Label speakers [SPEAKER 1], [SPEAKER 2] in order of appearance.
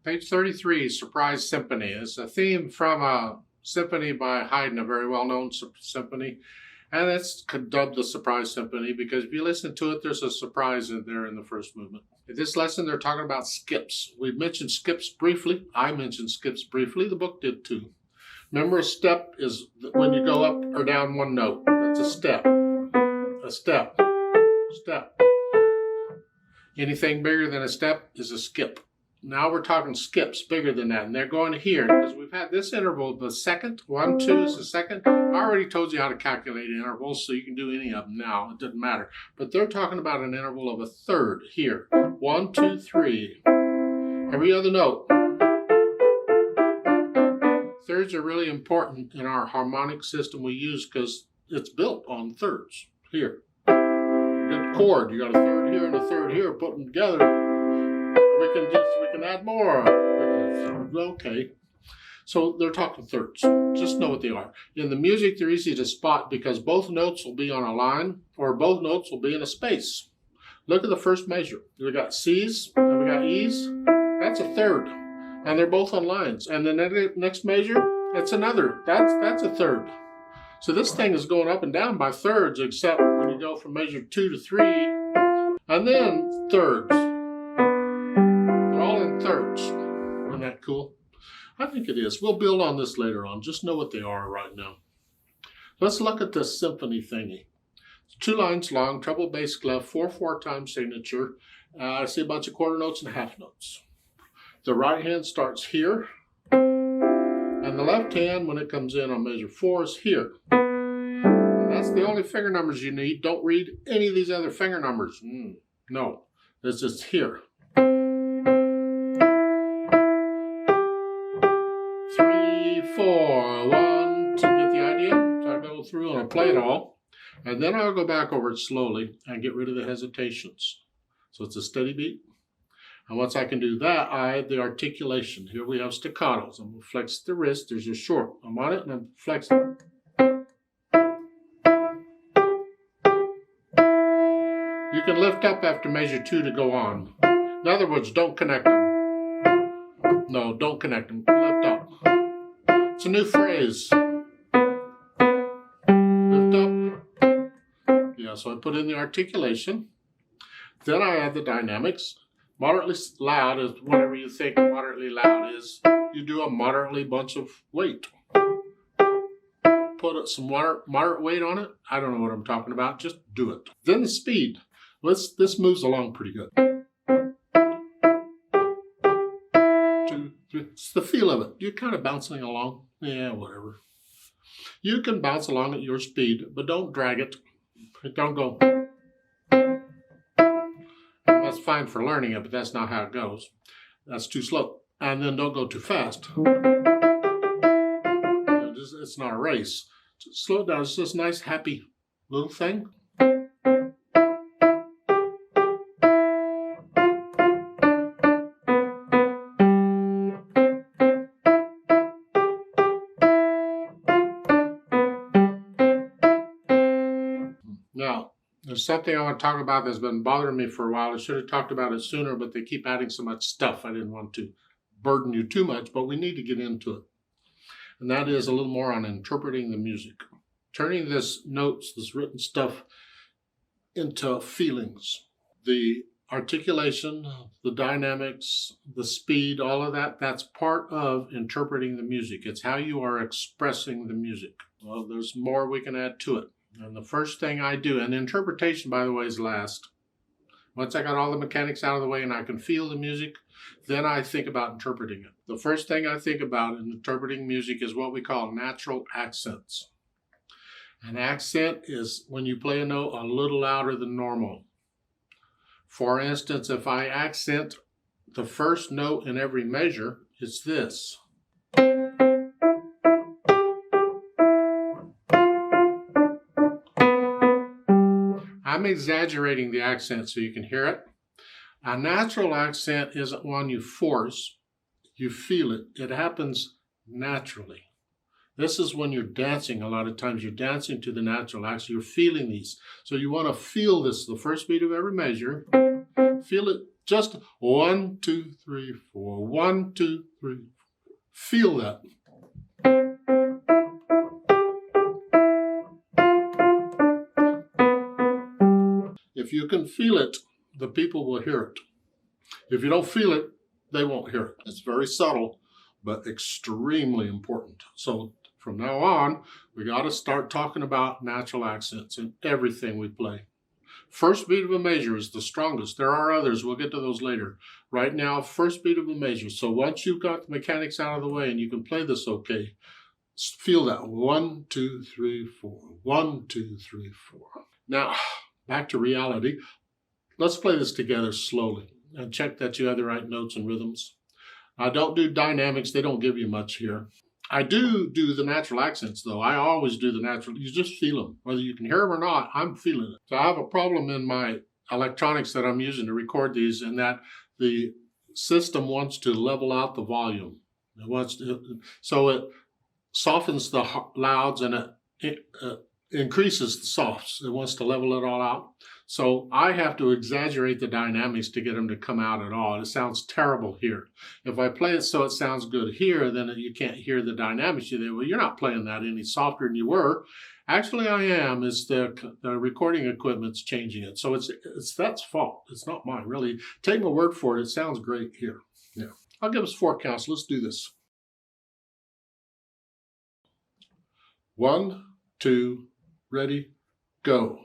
[SPEAKER 1] Page 33, Surprise Symphony. It's a theme from a symphony by Haydn, a very well-known symphony. And it's dubbed the Surprise Symphony because if you listen to it, there's a surprise in there in the first movement. In this lesson, they're talking about skips. We've mentioned skips briefly. I mentioned skips briefly. The book did too. Remember, a step is when you go up or down one note. That's a step. A step. Step. Anything bigger than a step is a skip. Now we're talking skips bigger than that, and they're going here because we've had this interval, the second, 1, 2 is the second. I already told you how to calculate intervals, so you can do any of them now. It doesn't matter. But they're talking about an interval of a third here. 1, 2, 3. Every other note. Thirds are really important in our harmonic system we use because it's built on thirds. Here. Good chord. You got a third here and a third here. Put them together. We can add more. Okay. So they're talking thirds. Just know what they are. In the music, they're easy to spot because both notes will be on a line or both notes will be in a space. Look at the first measure. We got C's and we got E's. That's a third. And they're both on lines. And the next measure, that's another. That's a third. So this thing is going up and down by thirds, except when you go from measure 2 to 3, and then thirds. All in thirds. Isn't that cool? I think it is. We'll build on this later on. Just know what they are right now. Let's look at this symphony thingy. It's 2 lines long, treble bass clef, 4/4 time signature. I see a bunch of quarter notes and half notes. The right hand starts here, and the left hand, when it comes in on measure 4, is here. And that's the only finger numbers you need. Don't read any of these other finger numbers. No, it's just here. 3, 4, 1, 2, get the idea? So I go through and I play it all, and then I'll go back over it slowly and get rid of the hesitations. So it's a steady beat. And once I can do that, I add the articulation. Here we have staccatos. I'm going to flex the wrist. There's your short. I'm on it and I'm flexing. You can lift up after measure 2 to go on. In other words, don't connect them. No, don't connect them. Lift up. It's a new phrase. Lift up. Yeah, so I put in the articulation. Then I add the dynamics. Moderately loud is whatever you think moderately loud is. You do a moderately bunch of weight. Put some moderate weight on it. I don't know what I'm talking about. Just do it. Then the speed. This moves along pretty good. 2, 3. It's the feel of it. You're kind of bouncing along. Yeah, whatever. You can bounce along at your speed, but don't drag it. Don't go. That's fine for learning it, but that's not how it goes. That's too slow. And then don't go too fast. It's not a race. Just slow it down. It's just a nice, happy little thing. Now, there's something I want to talk about that's been bothering me for a while. I should have talked about it sooner, but they keep adding so much stuff. I didn't want to burden you too much, but we need to get into it. And that is a little more on interpreting the music. Turning this notes, this written stuff, into feelings. The articulation, the dynamics, the speed, all of that, that's part of interpreting the music. It's how you are expressing the music. Well, there's more we can add to it. And the first thing I do, and interpretation, by the way, is last. Once I got all the mechanics out of the way and I can feel the music, then I think about interpreting it. The first thing I think about in interpreting music is what we call natural accents. An accent is when you play a note a little louder than normal. For instance, if I accent the first note in every measure, it's this. I'm exaggerating the accent so you can hear it. A natural accent isn't one you force. You feel it. It happens naturally. This is when you're dancing. A lot of times you're dancing to the natural accent. You're feeling these. So you want to feel this, the first beat of every measure. Feel it Just 1, 2, 3, 4. 1, 2, 3. Feel that. If you can feel it, the people will hear it. If you don't feel it, they won't hear it. It's very subtle, but extremely important. So from now on, we got to start talking about natural accents in everything we play. First beat of a measure is the strongest. There are others. We'll get to those later. Right now, first beat of a measure. So once you've got the mechanics out of the way and you can play this okay, feel that. 1, 2, 3, 4. 1, 2, 3, 4. Now, back to reality. Let's play this together slowly and check that you have the right notes and rhythms. I don't do dynamics. They don't give you much here. I do the natural accents, though. I always do the natural. You just feel them. Whether you can hear them or not, I'm feeling it. So I have a problem in my electronics that I'm using to record these, in that the system wants to level out the volume. It wants to, so it softens the louds and it increases the softs. It wants to level it all out. So I have to exaggerate the dynamics to get them to come out at all. It sounds terrible here. If I play it so it sounds good here, then you can't hear the dynamics. You think, well, you're not playing that any softer than you were. Actually, I am. It's the recording equipment's changing it. So it's that's fault. It's not mine, really. Take my word for it. It sounds great here. Yeah. I'll give us 4 counts. Let's do this. 1, 2, ready, go.